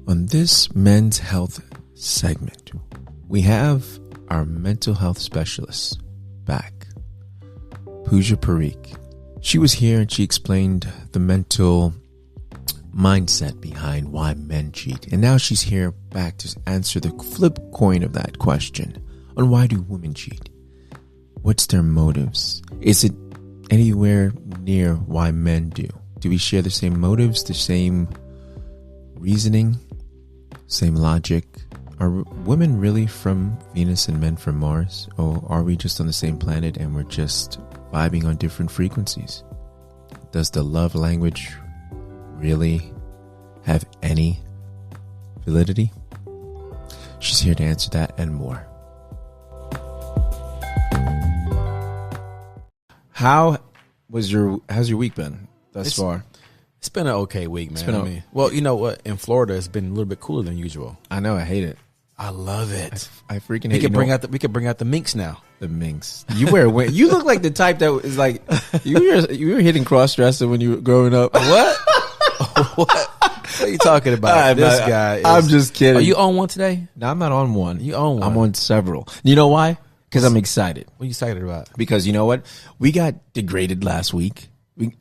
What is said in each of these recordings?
On this men's health segment, we have our mental health specialist back, Puja Parikh. She was here and she explained the mental mindset behind why men cheat. And now she's here back to answer the flip coin of that question on why do women cheat? What's their motives? Is it anywhere near why men do? Do we share the same motives, the same reasoning, same logic? Are women really from Venus and men from Mars? Or are we just on the same planet and we're just vibing on different frequencies? Does the love language really have any validity? She's here to answer that and more. How's your week been thus far? It's been an okay week, man. Well, you know what? In Florida, it's been a little bit cooler than usual. I know. I hate it. I love it. I freaking hate it. We could bring out the minks now. The minks. You look like the type that is like you were hitting cross dresser when you were growing up. What? What are you talking about? I'm just kidding. Are you on one today? No, I'm not on one. You on one? I'm on several. You know why? Because I'm excited. What are you excited about? Because you know what? We got degraded last week.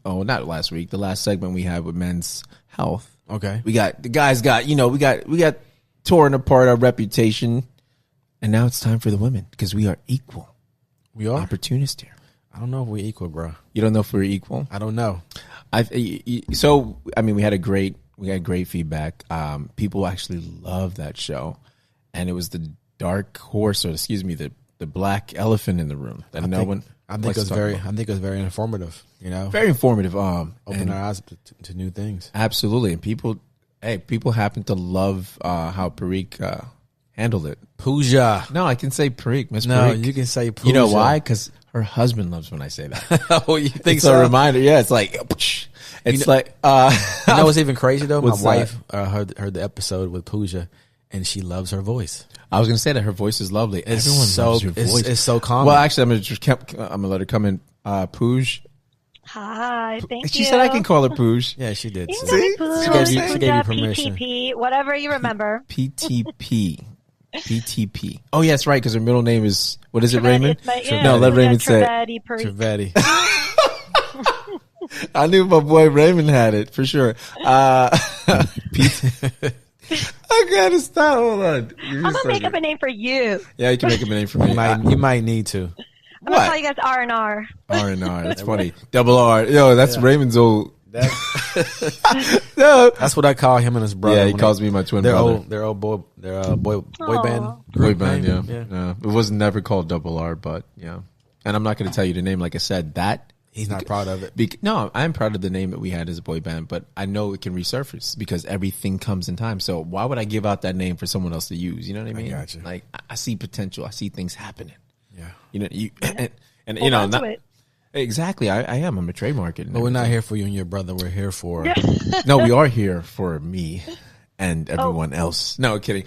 Not last week. The last segment we had with men's health. Okay. We got torn apart our reputation, and now it's time for the women because we are equal. We are opportunists here. I don't know if we're equal, bro. You don't know if we're equal? I don't know. We had great feedback. People actually loved that show, and it was the dark horse, or excuse me, the black elephant in the room that I think it was very informative. You know, very informative. Open our eyes to new things. Absolutely, and people happen to love how Parikh handled it. Puja. No, I can say Parikh, Miss No, Parikh. you can say Puja. You know why? Because her husband loves when I say that. Oh, you think it's so? a reminder. Yeah, it's like it's you know what's even crazy though? My What's wife heard the episode with Puja, and she loves her voice. I was gonna say that her voice is lovely. Everyone loves your voice. It's so common. Well, actually, I'm gonna let her come in. Puj. Hi, thank you. She said I can call her Puj. Yeah, she did. You can call me Puj. She gave you permission. PTP, whatever you remember. PTP. PTP. Oh, yeah, that's right, because her middle name is, what is it, Raymond? No, let Raymond say it. Trevetti. I knew my boy Raymond had it, for sure. I gotta stop. Hold on. I'm gonna make up a name for you. Yeah, you can make up a name for me. You might need to. I'm gonna call you guys R&R. R&R. That's funny. Double R. Yo, that's Raymond's old. No, that's what I call him and his brother. Yeah, he calls me my twin brother. They're old boy. They're boy band. Boy band. Yeah. It was never called Double R, but yeah. And I'm not going to tell you the name. Like I said, that he's not proud of it. No, I'm proud of the name that we had as a boy band, but I know it can resurface because everything comes in time. So why would I give out that name for someone else to use? You know what I mean? I got you. Like I see potential. I see things happening. Yeah. You know, and you know, exactly. I am. I'm a trademark. But we're not here for you and your brother. We're here for. No, we are here for me and everyone else. No, kidding.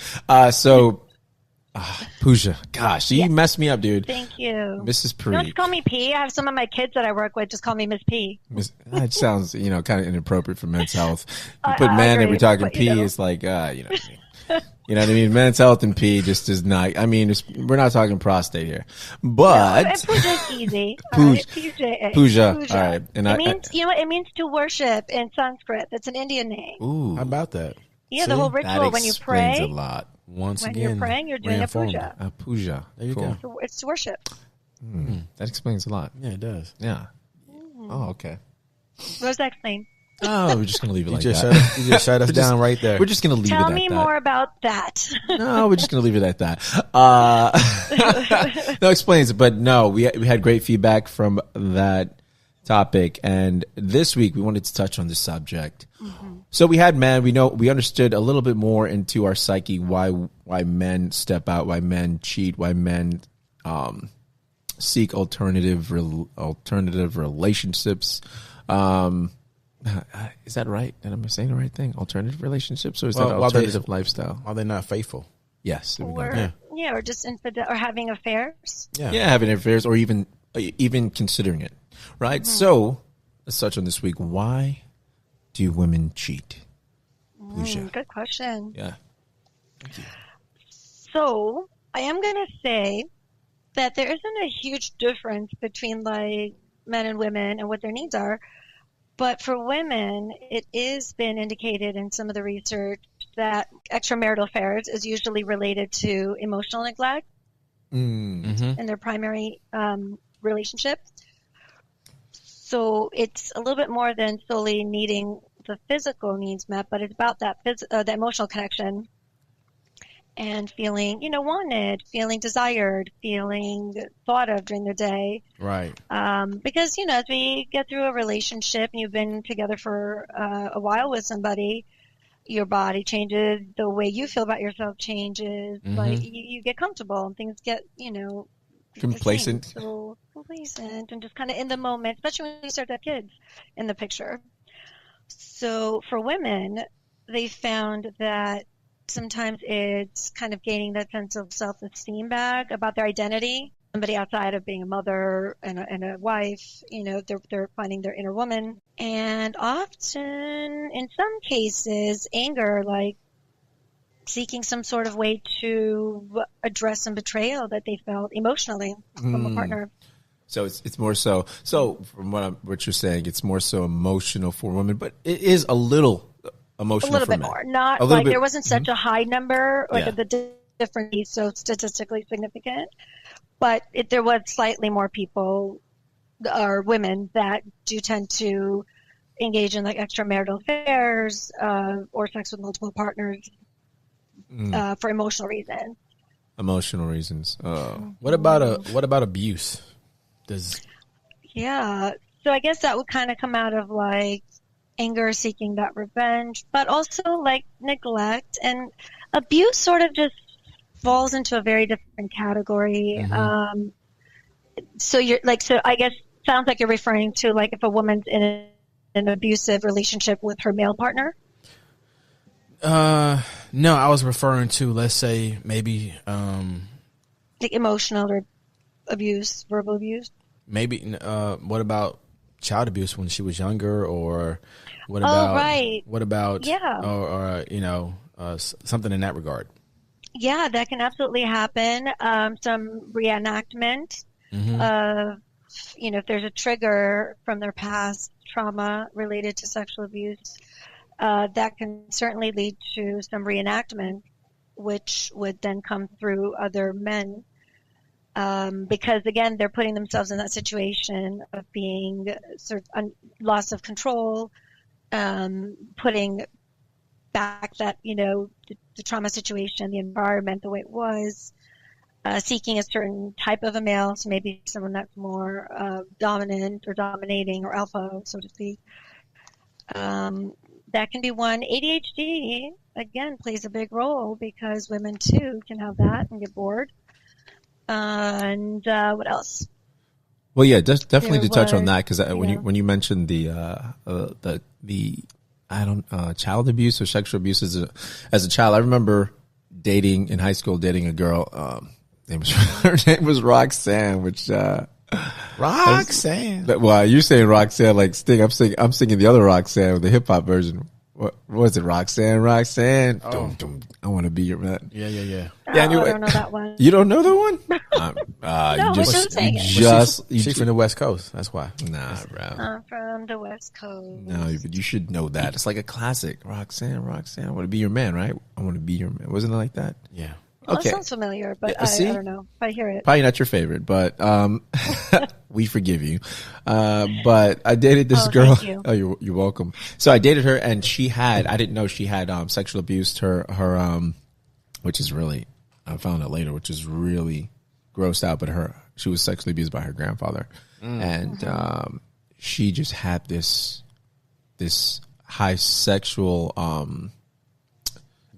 Puja, gosh, you messed me up, dude. Thank you, Mrs. Parikh. Don't just call me P. I have some of my kids that I work with just call me Miss P. That sounds, kind of inappropriate for men's health. You put man and we're talking P, it's like, you know what I mean. You know what I mean? Men's health and P just is not. I mean, we're not talking prostate here, but Puja's easy. Puja. All right, and it means it means to worship in Sanskrit. That's an Indian name. Ooh, how about that? Yeah, the whole ritual when you pray. A lot. When you're praying, you're doing a puja. A puja. There you go. It's worship. That explains a lot. Yeah, it does. Yeah. Oh, okay. What does that explain? Oh, we're just going to leave it like that. You just shut us down right there. We're just going to leave it at that. Tell me more about that. No, we're just going to leave it at that. No, explains it. But no, we had great feedback from that topic. And this week we wanted to touch on this subject. Mm-hmm. So we had we understood a little bit more into our psyche, why men step out, why men cheat, why men seek alternative relationships. Is that right? And am I saying the right thing? Alternative relationships, or is that alternative lifestyle? Are they not faithful? Yes. Or just infidel, or having affairs. Yeah, having affairs, or even considering it. Right. Mm-hmm. So let's touch on this week. Why do women cheat? Puja? Good question. Yeah. Thank you. So I am going to say that there isn't a huge difference between like men and women and what their needs are. But for women, it is been indicated in some of the research that extramarital affairs is usually related to emotional neglect in their primary relationship. So it's a little bit more than solely needing the physical needs met, but it's about that the emotional connection and feeling, wanted, feeling desired, feeling thought of during the day. Right. Because, as we get through a relationship and you've been together for a while with somebody, your body changes, the way you feel about yourself changes, like you get comfortable and things get, Complacent. So complacent and just kind of in the moment, especially when you start to have kids in the picture. So for women, they found that sometimes it's kind of gaining that sense of self-esteem back about their identity. Somebody outside of being a mother and a wife, they're finding their inner woman. And often, in some cases, anger, like seeking some sort of way to address some betrayal that they felt emotionally from a partner. So it's more so. So from what you're saying, it's more so emotional for women, but it is a little emotional. A little for bit men. more. Not like there wasn't such a high number, like the difference so statistically significant, but there was slightly more people or women that do tend to engage in like extramarital affairs or sex with multiple partners for emotional reasons. Emotional reasons. What about abuse? Yeah. So I guess that would kind of come out of like anger, seeking that revenge, but also like neglect and abuse sort of just falls into a very different category. So I guess sounds like you're referring to like if a woman's in an abusive relationship with her male partner. No, I was referring to, let's say maybe, like emotional or abuse, verbal abuse. Maybe, what about child abuse when she was younger, or what about, what about, or something in that regard? Yeah, that can absolutely happen. Some reenactment of, if there's a trigger from their past trauma related to sexual abuse, that can certainly lead to some reenactment, which would then come through other men. Because again, they're putting themselves in that situation of being sort of loss of control, putting back that, the trauma situation, the environment, the way it was, seeking a certain type of a male, so maybe someone that's more dominant or dominating or alpha, so to speak. That can be one. ADHD, again, plays a big role because women, too, can have that and get bored. And what else? Well, yeah, definitely to touch on that, because when you mentioned the child abuse or sexual abuse as a child, I remember dating in high school, dating a girl. Her name was Roxanne, which Roxanne. Well, you're saying Roxanne like Sting. I'm singing the other Roxanne, the hip hop version. What was it? Roxanne. Oh. Dum, dum, I want to be your man. Yeah. Yeah, anyway, I don't know that one. You don't know that one? She's from the West Coast. That's why. Nah, bro. From the West Coast. No, but you should know that. It's like a classic. Roxanne. I want to be your man, right? I want to be your man. Wasn't it like that? Yeah. Well, okay. It sounds familiar, but I don't know if I hear it. Probably not your favorite, but we forgive you. But I dated this girl. Thank you. Oh, you're welcome. So I dated her, and I didn't know she had sexual abuse. Her which is really, I found out later, which is really grossed out. But she was sexually abused by her grandfather, and she just had this high sexual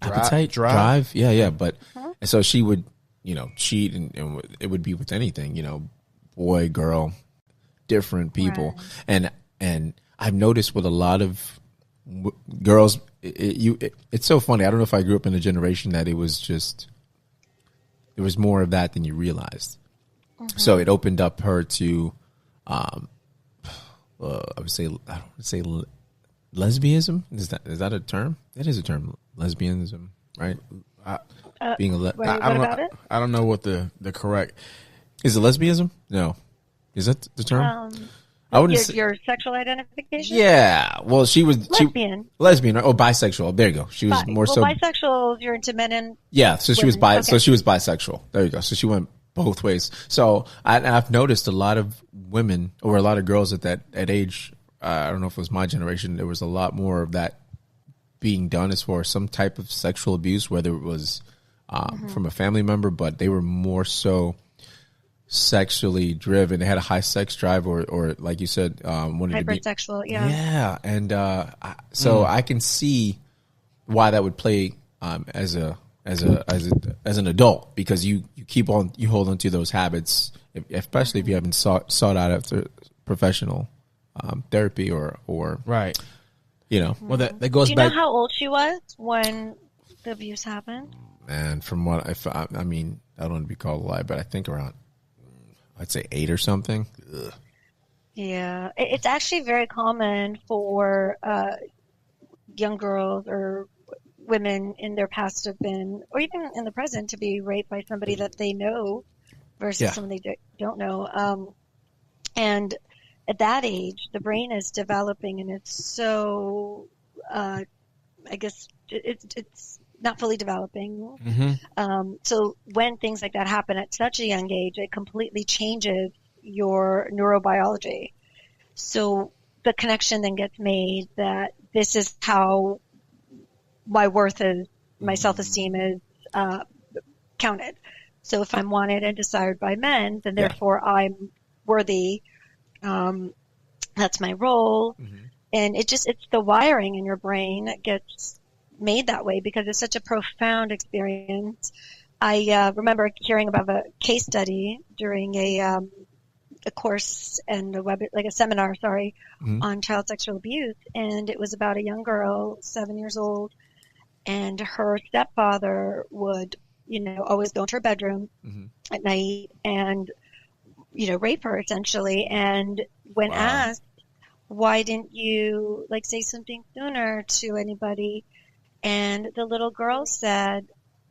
appetite, drive. Yeah. But and so she would, cheat, and it would be with anything, boy, girl, different people. Right. And I've noticed with a lot of girls, it's so funny. I don't know if I grew up in a generation that there was more of that than you realized. So it opened up her to, I would say lesbianism? Is that a term? It is a term. Lesbianism, right? Being a I don't know what the correct is. It lesbianism? No, is that the term? I wouldn't say your sexual identification. Yeah, well, she was lesbian. Oh, bisexual. There you go. She was bisexual. You're into men and so she was So she was bisexual. There you go. So she went both ways. So I've noticed a lot of women or a lot of girls at that age. I don't know if it was my generation. There was a lot more of that being done as far as some type of sexual abuse, whether it was from a family member, but they were more so sexually driven. They had a high sex drive, or like you said, wanted hypersexual. Yeah, and so I can see why that would play as an adult, because you hold on to those habits, especially if you haven't sought out after professional therapy or right. Well, that goes back. Do you know how old she was when the abuse happened? Man, from what I mean, I don't want to be called a lie, but I think around, I'd say 8 or something. Ugh. Yeah, it's actually very common for young girls or women in their past have been, or even in the present, to be raped by somebody that they know versus somebody they don't know. And at that age, the brain is developing, and it's so, I guess it's not fully developing. Mm-hmm. So when things like that happen at such a young age, it completely changes your neurobiology. So the connection then gets made that this is how my worth is, my self-esteem is counted. So if I'm wanted and desired by men, then therefore I'm worthy. That's my role. Mm-hmm. And it's the wiring in your brain that gets made that way because it's such a profound experience. I remember hearing about a case study during a course and a seminar, on child sexual abuse. And it was about a young girl, 7 years old, and her stepfather would, always go into her bedroom at night and, rape her essentially. And when asked, why didn't you say something sooner to anybody? And the little girl said,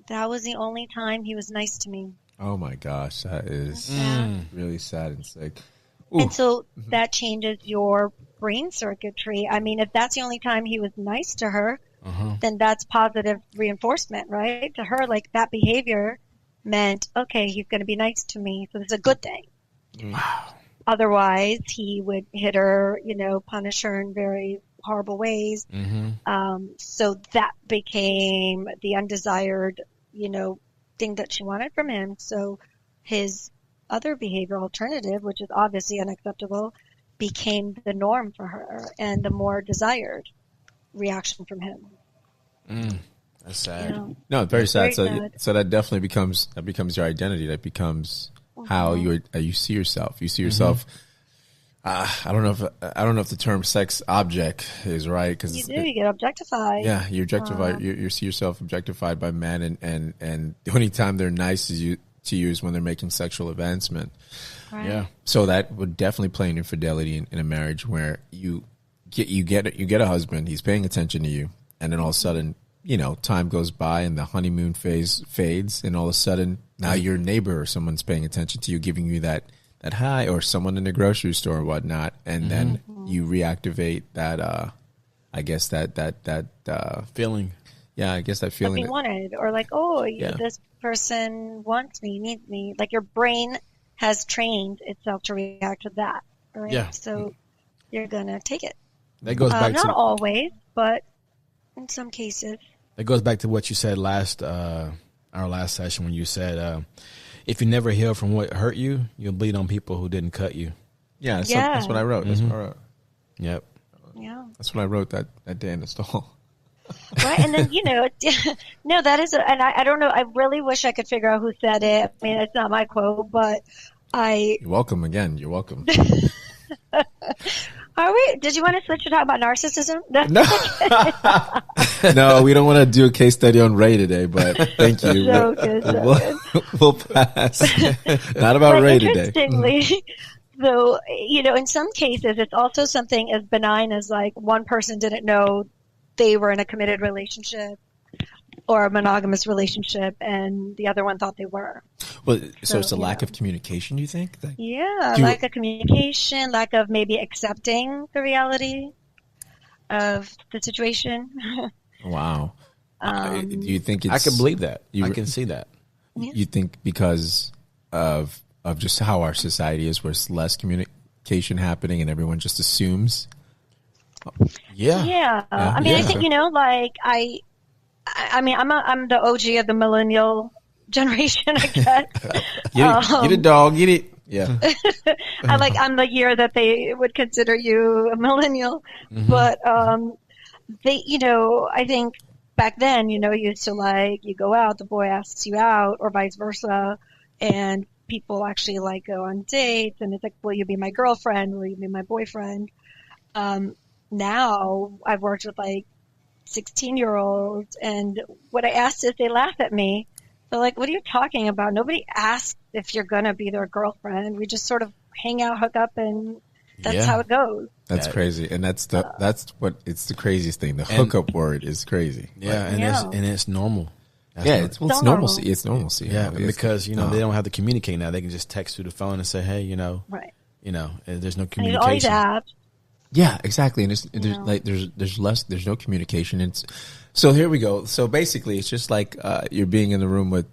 that was the only time he was nice to me. Oh my gosh, that is really sad and sick. Ooh. And so that changes your brain circuitry. I mean, if that's the only time he was nice to her, then that's positive reinforcement, right? To her, that behavior meant, okay, he's going to be nice to me, so it's a good thing. Wow. Otherwise, he would hit her, punish her in very horrible ways. So that became the undesired, thing that she wanted from him. So his other behavior alternative, which is obviously unacceptable, became the norm for her and the more desired reaction from him. That's sad. No, very sad. So that definitely becomes your identity. That becomes how you see yourself. You see yourself. I don't know if the term sex object is right, because you get objectified. Yeah, you're objectified. You see yourself objectified by men, and the only time they're nice to you is when they're making sexual advancement. Right. Yeah. So that would definitely play an infidelity in a marriage where you get a husband, he's paying attention to you, and then all of a sudden, time goes by and the honeymoon phase fades, and all of a sudden now your neighbor or someone's paying attention to you, giving you that high, or someone in the grocery store or whatnot, and then you reactivate that, I guess that feeling. Yeah, I guess that feeling. Being wanted, or this person wants me, needs me. Your brain has trained itself to react to that, right? Yeah. So you're gonna take it. That goes back not always, but in some cases. That goes back to what you said our last session, when you said, if you never heal from what hurt you, you'll bleed on people who didn't cut you. Yeah, that's what I wrote. That's what I wrote. Yep. Yeah. That's what I wrote that day in the stall. Right, and then no, that is, and I don't know. I really wish I could figure out who said it. I mean, it's not my quote, but You're welcome again. You're welcome. Are we? Did you want to switch to talk about narcissism? No. No, we don't want to do a case study on Ray today, but thank you. So good. We'll pass. Not about Ray today. Interestingly, So, in some cases, it's also something as benign as like one person didn't know they were in a committed relationship or a monogamous relationship and the other one thought they were. Well, so it's a lack of communication, you think? Lack of communication, lack of maybe accepting the reality of the situation. Wow. Do you think it's... I can believe that. I can see that. You think because of just how our society is, where it's less communication happening and everyone just assumes? Yeah. I mean, I think, I'm the OG of the millennial generation, I guess. Get a dog, get it. Yeah. I'm the year that they would consider you a millennial. Mm-hmm. But, I think back then, you used to you go out, the boy asks you out, or vice versa. And people actually go on dates, and it's like, will you be my girlfriend? Will you be my boyfriend? Now I've worked with 16-year-olds, and what I asked is they laugh at me. They're like, what are you talking about? Nobody asks if you're going to be their girlfriend. We just sort of hang out, hook up, and that's how it goes. That's crazy. And it's the craziest thing. The hookup word is crazy. Yeah. And it's normal. It's normalcy. It's normalcy. Yeah. Because, they don't have to communicate now. They can just text through the phone and say, hey, right. There's no communication. All these apps. Yeah, exactly. And there's no communication. So here we go. So basically it's just you're being in the room with,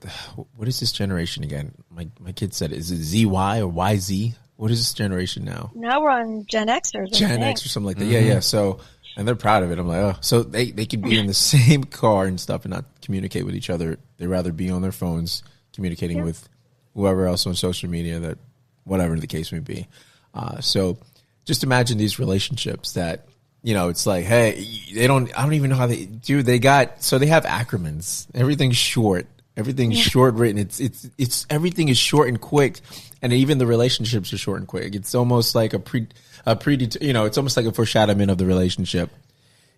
what is this generation again? My kid said, is it ZY or YZ? What is this generation now? Now we're on Gen X or something. Gen X or something like that. Mm-hmm. Yeah. So, and they're proud of it. I'm like, oh, so they could be in the same car and stuff and not communicate with each other. They'd rather be on their phones communicating with whoever else on social media, that whatever the case may be. So just imagine these relationships that, it's like, hey, I don't even know how they do. They have acronyms. Everything's short. Everything's short written. It's everything is short and quick. And even the relationships are short and quick. It's almost like it's almost like a foreshadowing of the relationship.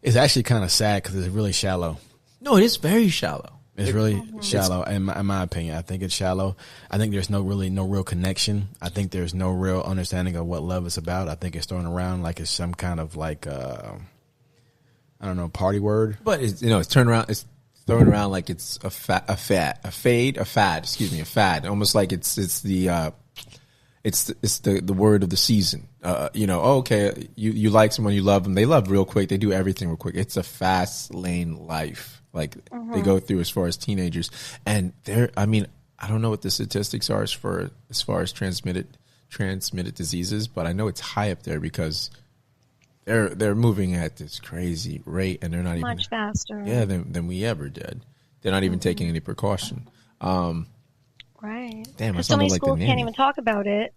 It's actually kind of sad because it's really shallow. No, it is very shallow. It's really shallow, in my opinion. I think it's shallow. I think there's no real connection. I think there's no real understanding of what love is about. I think it's thrown around like it's some kind of party word. But it's turned around. It's thrown around like it's a fad. Almost like it's the word of the season. Okay, you like someone, you love them. They love real quick. They do everything real quick. It's a fast lane life. They go through as far as teenagers, and I don't know what the statistics are as far as transmitted diseases, but I know it's high up there because they're moving at this crazy rate, and they're not much faster. Yeah, than we ever did. They're not even taking any precaution. Right. Damn, I so many schools can't even talk about it.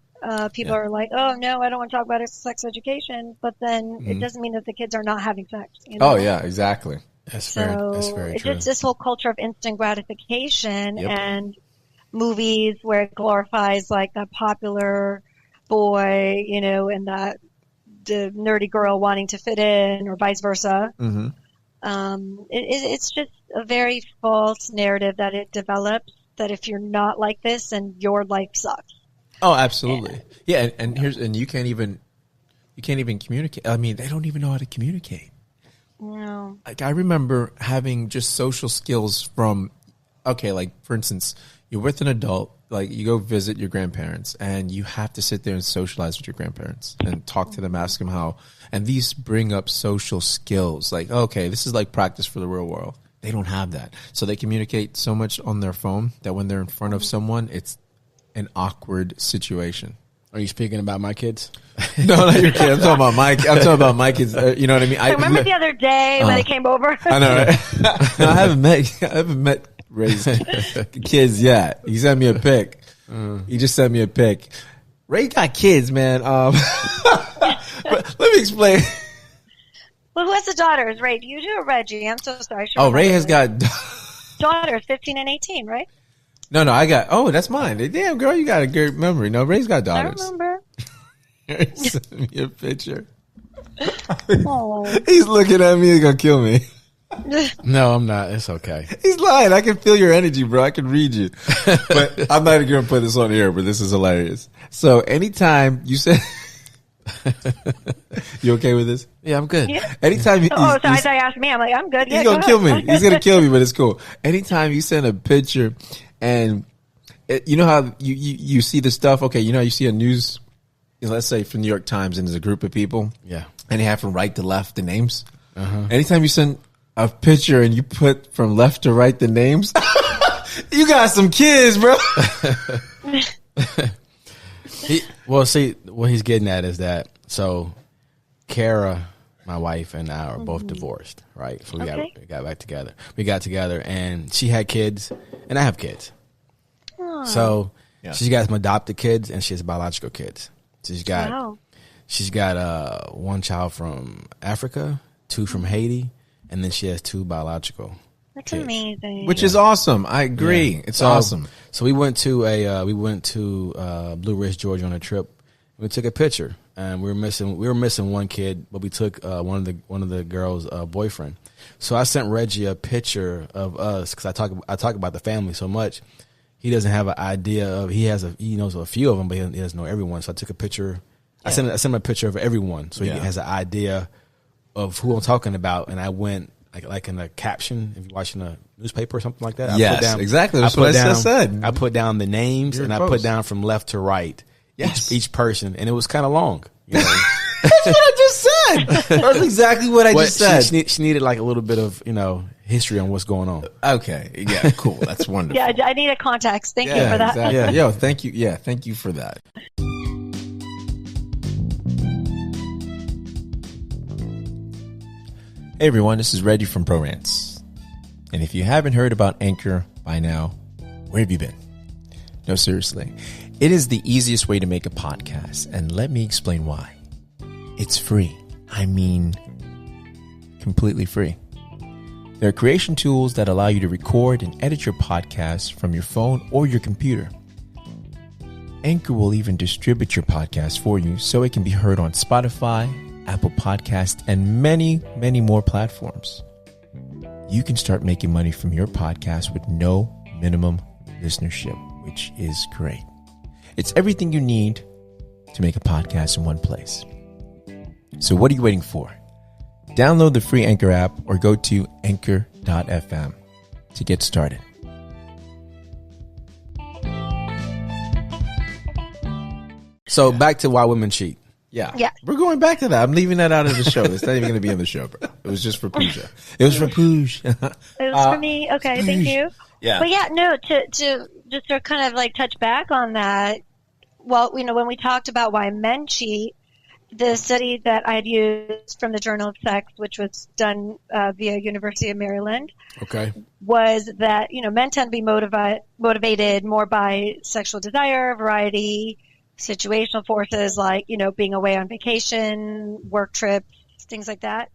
People are like, oh no, I don't want to talk about it. It's sex education, but then it doesn't mean that the kids are not having sex. Oh yeah, exactly. That's very true. It's this whole culture of instant gratification and movies where it glorifies that popular boy, and the nerdy girl wanting to fit in, or vice versa. Mm-hmm. It's just a very false narrative that it develops, that if you're not like this, then your life sucks. Oh, absolutely. And you can't even communicate. I mean, they don't even know how to communicate. No. I remember having just social skills from, for instance, you're with an adult, you go visit your grandparents, and you have to sit there and socialize with your grandparents and talk to them, ask them how, and these bring up social skills. This is practice for the real world. They don't have that. So they communicate so much on their phone that when they're in front of someone, it's an awkward situation. Are you speaking about my kids? No, not your kids. I'm talking about my kids. You know what I mean? I remember the other day when they came over. I know, right? No, I haven't met Ray's kids yet. He sent me a pic. He just sent me a pic. Ray got kids, man. But let me explain. Well, who has the daughters? Ray, do you do or Reggie? I'm so sorry. Ray has got daughters, 15 and 18, right? No, I got. Oh, that's mine. Damn, girl, you got a good memory. No, Ray's got daughters. I remember. Send me a picture. He's looking at me. He's gonna kill me. No, I'm not. It's okay. He's lying. I can feel your energy, bro. I can read you. But I'm not even going to put this on air, but this is hilarious. So anytime you say, you okay with this? Yeah, I'm good. Yeah. Anytime so I thought you asked me. I'm like, I'm good. Yeah, he's going to kill me. He's going to kill me, but it's cool. Anytime you send a picture and you know how you see the stuff. Okay. You know how you see a news, let's say from New York Times, and there's a group of people. Yeah. And they have from right to left the names. Anytime you send a picture and you put from left to right the names, you got some kids, bro. Well, see, what he's getting at is that, so Kara, my wife, and I are both divorced, right? So we got back together. We got together, and she had kids, and I have kids. Aww. So she's got some adopted kids, and she has biological kids. So she's got one child from Africa, 2 from Haiti, and then she has 2 biological. That's kids. amazing. Which is awesome. I agree. Yeah. It's awesome. So we went to Blue Ridge, Georgia on a trip. We took a picture, and we were missing one kid, but we took one of the girls' boyfriend. So I sent Reggie a picture of us because I talk about the family so much. He doesn't have an idea of he knows a few of them, but he doesn't know everyone. So I took a picture. Yeah. I sent him a picture of everyone, so he has an idea of who I'm talking about. And I went like in a caption, if you're watching a newspaper or something like that. Yes, exactly. That's what I said. I put down the names and I put down from left to right. Yes. Each person, and it was kind of long. You know? That's what I just said. That's exactly what I just said. She needed like a little bit of history on what's going on. Okay, yeah, cool. That's wonderful. Yeah, I need a context. Thank you for that. Exactly. Yeah, yo, thank you. Yeah, thank you for that. Hey everyone, this is Reggie from Bro-RantZ. And if you haven't heard about Anchor by now, where have you been? No, seriously. It is the easiest way to make a podcast, and let me explain why. It's free. I mean, completely free. There are creation tools that allow you to record and edit your podcast from your phone or your computer. Anchor will even distribute your podcast for you so it can be heard on Spotify, Apple Podcasts, and many, many more platforms. You can start making money from your podcast with no minimum listenership, which is great. It's everything you need to make a podcast in one place. So what are you waiting for? Download the free Anchor app or go to anchor.fm to get started. So back to why women cheat. Yeah. We're going back to that. I'm leaving that out of the show. It's not even going to be in the show, bro. It was just for Puja. It was for Puja. It was for me. Okay, thank you. Yeah. But yeah, no, to just to kind of like touch back on that, well, when we talked about why men cheat, the study that I had used from the Journal of Sex, which was done via University of Maryland, was that, men tend to be motivated more by sexual desire, variety, situational forces like, being away on vacation, work trips, things like that.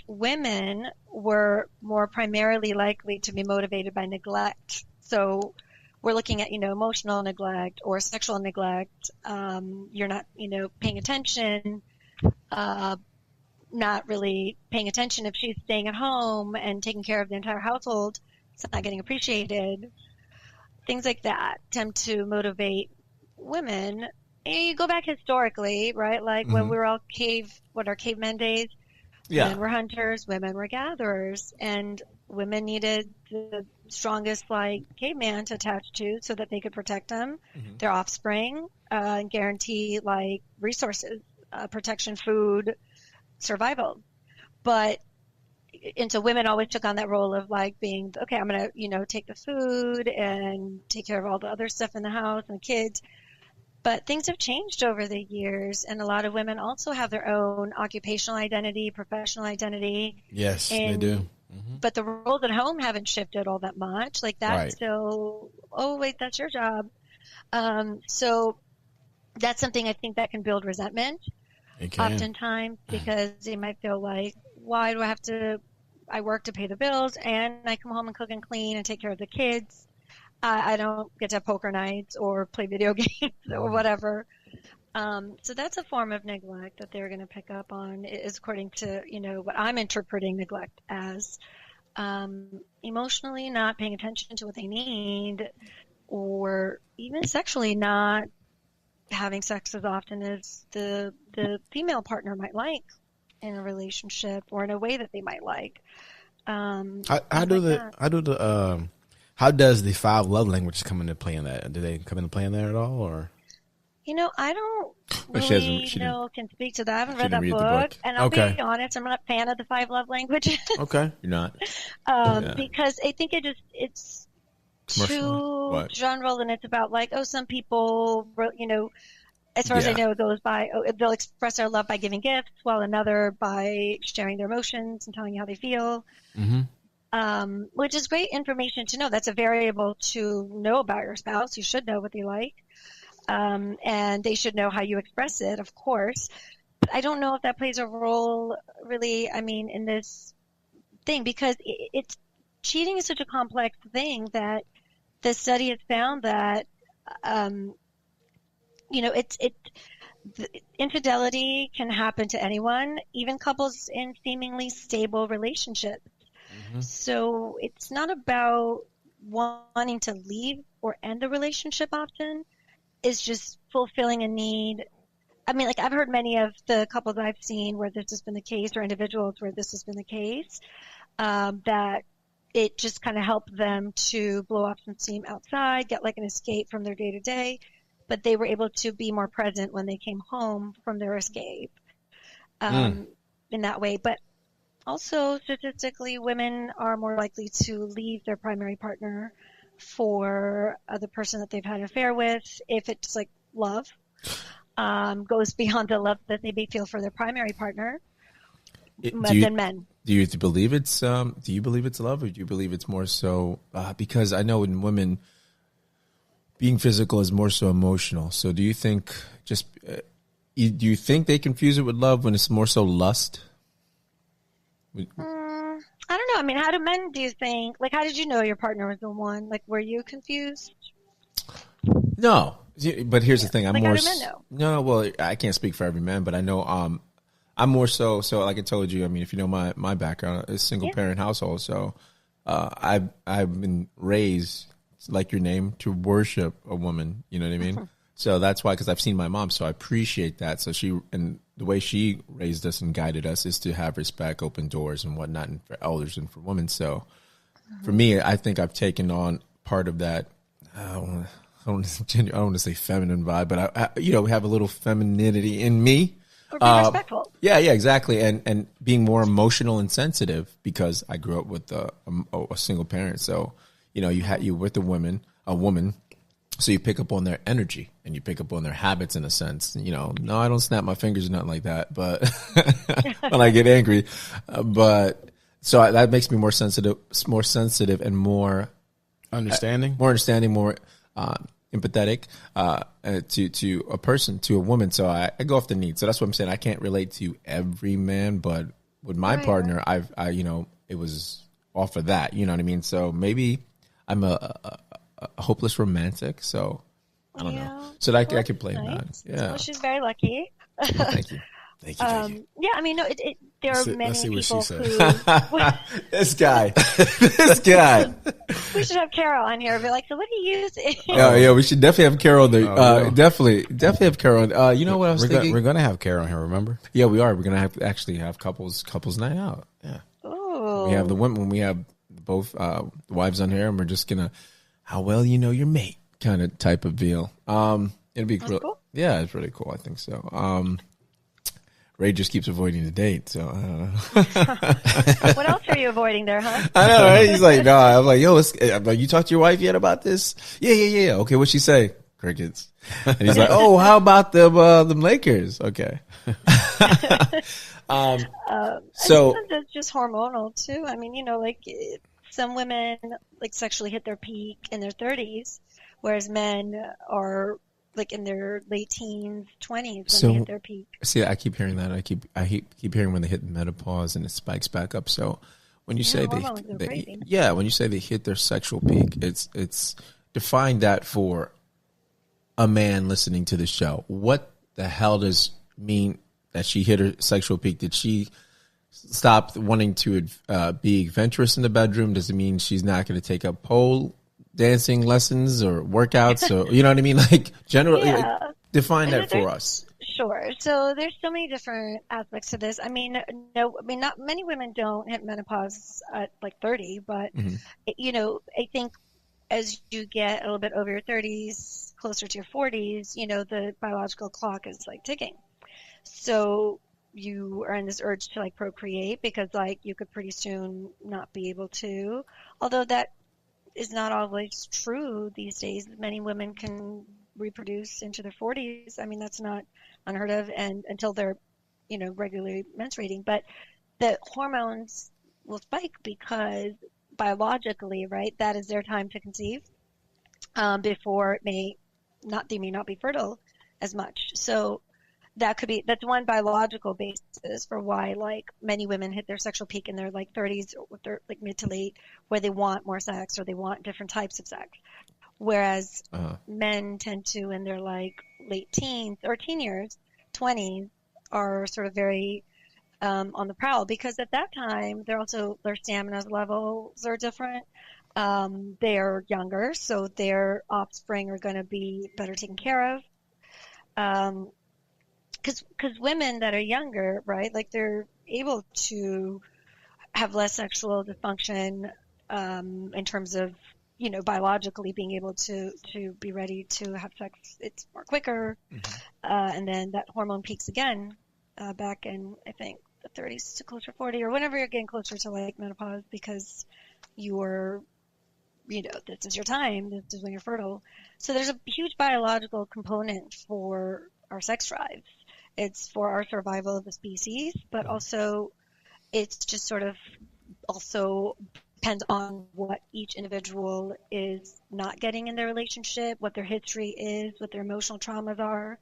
Women were more primarily likely to be motivated by neglect. So we're looking at, emotional neglect or sexual neglect. You're not, paying attention, not really paying attention if she's staying at home and taking care of the entire household. It's not getting appreciated. Things like that tend to motivate women. And you go back historically, right? Like when we were all cavemen days? Yeah. Men were hunters, women were gatherers, and women needed the strongest, caveman to attach to so that they could protect them, their offspring, and guarantee, resources, protection, food, survival. And so women always took on that role of, being, okay, I'm going to, take the food and take care of all the other stuff in the house and the kids. But things have changed over the years, and a lot of women also have their own occupational identity, professional identity. Yes, they do. But the roles at home haven't shifted all that much. That's still, oh, wait, that's your job. So that's something I think that can build resentment oftentimes because they might feel like, why do I work to pay the bills and I come home and cook and clean and take care of the kids. I don't get to have poker nights or play video games or whatever. So that's a form of neglect that they're going to pick up on, is according to, what I'm interpreting neglect as, emotionally not paying attention to what they need, or even sexually not having sex as often as the female partner might like in a relationship, or in a way that they might like. How does the 5 love languages come into play in that? Do they come into play in there at all, or? I don't Well, really can speak to that. I haven't read that book. And I'll be honest, I'm not a fan of the 5 love languages. Okay. You're not? Because I think it's too general, and it's about like, some people, as far as I know, it goes by, they'll express their love by giving gifts, while another by sharing their emotions and telling you how they feel. Mm-hmm. Which is great information to know. That's a variable to know about your spouse. You should know what they like. And they should know how you express it, of course. But I don't know if that plays a role really, in this thing, because cheating is such a complex thing that the study has found that, infidelity can happen to anyone, even couples in seemingly stable relationships. Mm-hmm. So it's not about wanting to leave or end the relationship often. Is just fulfilling a need. I've heard many of the couples I've seen where this has been the case, or individuals where this has been the case, that it just kind of helped them to blow off some steam outside, get like an escape from their day to day, but they were able to be more present when they came home from their escape, in that way. But also, statistically, women are more likely to leave their primary partner for the person that they've had an affair with, if it's like love, goes beyond the love that they may feel for their primary partner, than men. Do you believe it's love, or do you believe it's more so because I know in women being physical is more so emotional. So do you think do you think they confuse it with love when it's more so lust? I don't know. How do men, do you think? Like, how did you know your partner was the one? Like, were you confused? No, but here's the thing. I'm more. How do men know? No, well, I can't speak for every man, but I know. I'm more so. So, like I told you, if you know my background, a single parent household. So, I've been raised, like your name, to worship a woman. You know what I mean? So that's why, because I've seen my mom. So I appreciate that. So the way she raised us and guided us is to have respect, open doors, and whatnot, and for elders and for women. So for me, I think I've taken on part of that. I don't want to say feminine vibe, but I have a little femininity in me. Or be respectful. Yeah, exactly, and being more emotional and sensitive, because I grew up with a single parent. So you're with a woman. So you pick up on their energy, and you pick up on their habits in a sense. No, I don't snap my fingers or nothing like that, but when I get angry, but so that makes me more sensitive and more understanding, more empathetic to a person, to a woman. So I go off the need. So that's what I'm saying. I can't relate to every man, but with my partner, I it was off of that. You know what I mean? So maybe I'm a hopeless romantic, so I don't know. So I could play that. Yeah. Well, she's very lucky. Well, thank you. Yeah, there are many people who. This guy. We should have Carol on here. Be like, so what do you use? Yeah, we should definitely have Carol on there. Definitely have Carol on. You know what I was thinking? We're gonna have Carol on here. Remember? Yeah, we are. We're gonna have couples night out. Yeah. Oh. We have the women. We have both wives on here, and we're just gonna. How well you know your mate, kind of type of deal. It'd be cool. Yeah, it's really cool. I think so. Ray just keeps avoiding the date, so I don't know. What else are you avoiding there, huh? I know, right? He's like, no. I'm like, yo, I'm like, you talked to your wife yet about this? Yeah. Okay, what'd she say? Crickets. And he's like, oh, how about them Lakers? Okay. So it's just hormonal too. Some women sexually hit their peak in their 30s, whereas men are in their late teens, 20s when they hit their peak. See, I keep hearing that. I keep hearing when they hit menopause and it spikes back up. So when you say when you say they hit their sexual peak, it's define that for a man listening to the show. What the hell does mean that she hit her sexual peak? Did she stop wanting to be adventurous in the bedroom? Does it mean she's not going to take up pole dancing lessons or workouts? Or you know what I mean? Like generally, like, define that for us. Sure. So there's so many different aspects to this. I mean, not many women don't hit menopause at like 30, but I think as you get a little bit over your 30s, closer to your 40s, the biological clock is like ticking. So you are in this urge to like procreate because like you could pretty soon not be able to, although that is not always true these days. Many women can reproduce into their 40s. I mean, that's not unheard of, and until they're, regularly menstruating. But the hormones will spike because biologically, right, that is their time to conceive before they may not be fertile as much. So that's one biological basis for why like many women hit their sexual peak in their like 30s or their like mid to late, where they want more sex or they want different types of sex. Whereas men tend to, in their like late teens or teen years, 20s, are sort of very on the prowl, because at that time their stamina levels are different. They're younger, so their offspring are going to be better taken care of. Because women that are younger, right, like they're able to have less sexual dysfunction in terms of, biologically being able to be ready to have sex. It's more quicker. And then that hormone peaks again back in, I think, the 30s to closer to 40 or whenever you're getting closer to like menopause, because you're, this is your time. This is when you're fertile. So there's a huge biological component for our sex drive. It's for our survival of the species, but also it's just sort of also depends on what each individual is not getting in their relationship, what their history is, what their emotional traumas are.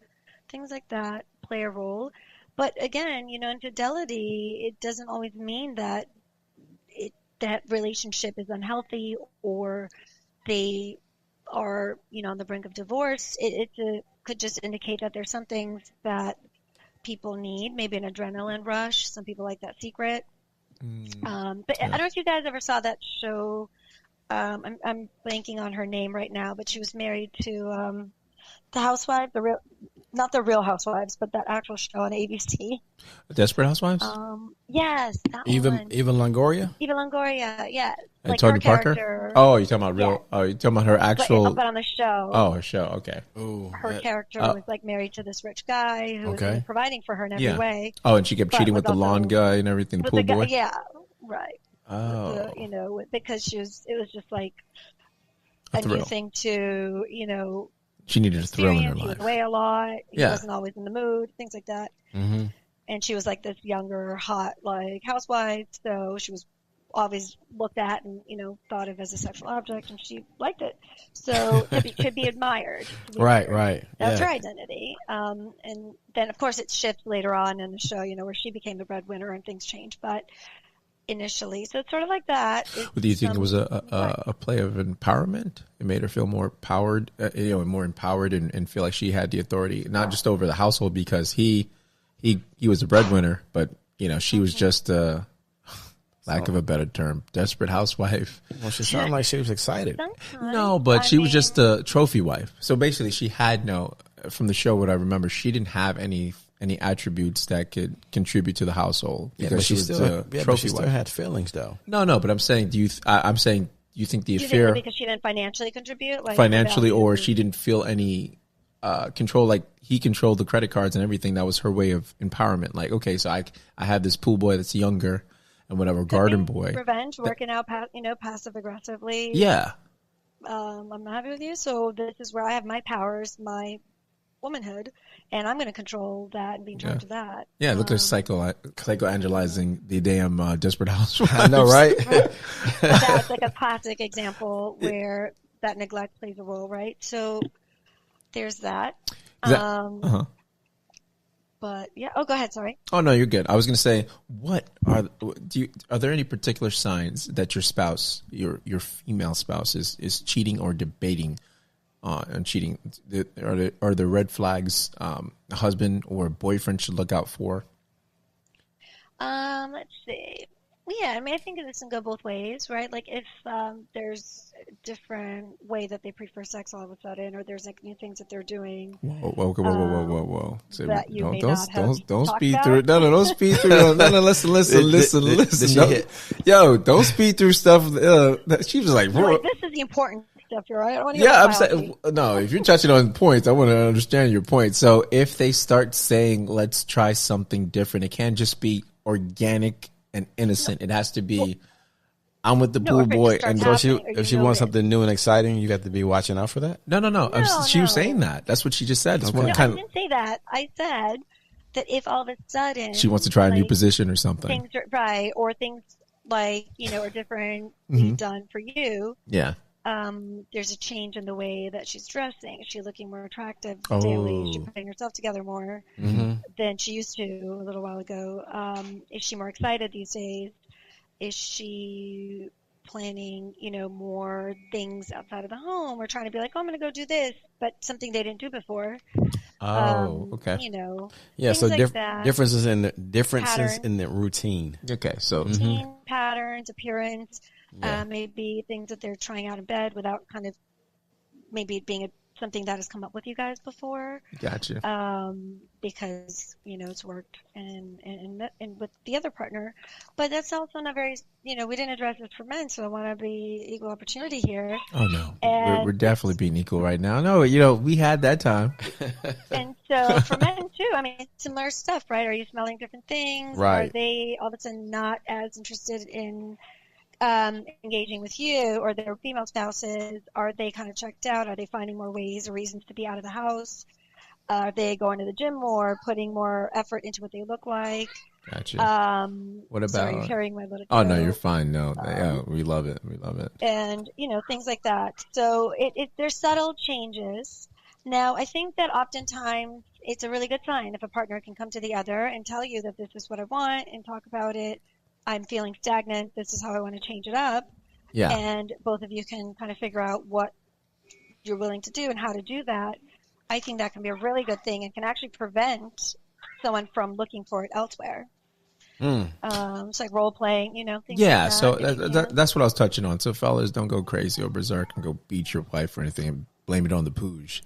Things like that play a role. But again, infidelity, it doesn't always mean that that relationship is unhealthy or they are, on the brink of divorce. It could just indicate that there's some things that people need, maybe an adrenaline rush. Some people like that secret. But I don't know if you guys ever saw that show. I'm blanking on her name right now, but she was married to the housewife, not the Real Housewives, but that actual show on ABC. Desperate Housewives? Yes, that Eva one. Longoria? Eva Longoria, yeah. And like Tony her Parker? character. Oh, you're talking about real? Yeah. Oh, you're talking about her actual? But on the show. Oh, her show. Okay. Ooh, her character was like married to this rich guy who was really providing for her in every way. Oh, and she kept cheating with the lawn guy and everything, the pool boy? Yeah, right. Oh. Because it was just like a new thing to, she needed a thrill in her life. He was away a lot. He wasn't always in the mood, things like that. Mm-hmm. And she was like this younger, hot, like housewife. So she was always looked at and, thought of as a sexual object, and she liked it. So to be admired. Right. That's her identity. And then, of course, it shifts later on in the show, where she became the breadwinner and things changed. But initially, so it's sort of like that. Do you think it was a play of empowerment? It made her feel more powered, more empowered and feel like she had the authority, not just over the household, because he was a breadwinner, but, she was just lack of a better term, desperate housewife. Well, she sounded like she was excited. No, but she was just a trophy wife. So basically, she had from the show, what I remember, she didn't have any attributes that could contribute to the household because she was a trophy wife. She still had feelings, though. No, but I'm saying, do you think the affair think because she didn't financially contribute, like financially, or she didn't feel any control, like he controlled the credit cards and everything? That was her way of empowerment. Like, okay, so I have this pool boy that's younger. And whatever, garden boy. Revenge, working out, passive aggressively. Yeah. I'm not happy with you, so this is where I have my powers, my womanhood, and I'm going to control that and be in charge of that. Yeah, look at psychoanalyzing the damn Desperate Housewives. I know, right? That's like a classic example where that neglect plays a role, right? So there's that. But yeah. Oh, go ahead. Sorry. Oh no, you're good. I was going to say, are there any particular signs that your spouse, your female spouse, is cheating or debating on cheating? Are there red flags a husband or boyfriend should look out for? Let's see. Yeah, I mean, I think this can go both ways, right? Like if there's a different way that they prefer sex all of a sudden, or there's like new things that they're doing. Whoa. So that you may not have don't talked speed about. through it. No, don't speed through it. No, listen. No. Yo, don't speed through stuff. She was like, You're like, this is the important stuff, right? I don't want to yeah, I'm saying, no, if you're touching on points, I want to understand your point. So if they start saying, let's try something different, it can't just be organic and innocent. It has to be, I'm with the pool boy. And so if she wants something new and exciting, you got to be watching out for that? No. She was saying that. That's what she just said. Okay. I didn't say that. I said that if all of a sudden she wants to try a new position or something. Things are, right. Or things like, are differently done for you. Yeah. There's a change in the way that she's dressing. Is she looking more attractive daily? Is she putting herself together more than she used to a little while ago? Is she more excited these days? Is she planning, more things outside of the home, or trying to be like, oh, I'm going to go do this, but something they didn't do before? Okay. Yeah. So like differences in the routine. Okay. So routine, patterns, appearance. Maybe things that they're trying out in bed without kind of maybe it being something that has come up with you guys before. Gotcha. Because it's worked and with the other partner, but that's also not very. We didn't address this for men, so I want to be equal opportunity here. Oh no, we're definitely being equal right now. No, we had that time. And so for men too, I mean, similar stuff, right? Are you smelling different things? Right. Are they all of a sudden not as interested in engaging with you or their female spouses? Are they kind of checked out? Are they finding more ways or reasons to be out of the house? Are they going to the gym more, putting more effort into what they look like? Gotcha. What about? Sorry, you're carrying my little. Oh no, you're fine. No, we love it. We love it. And things like that. So there's subtle changes. Now, I think that oftentimes it's a really good sign if a partner can come to the other and tell you that this is what I want and talk about it. I'm feeling stagnant. This is how I want to change it up. Yeah. And both of you can kind of figure out what you're willing to do and how to do that. I think that can be a really good thing and can actually prevent someone from looking for it elsewhere. It's like role playing, things yeah, like that. So that's what I was touching on. So fellas, don't go crazy or berserk and go beat your wife or anything and blame it on the Puj.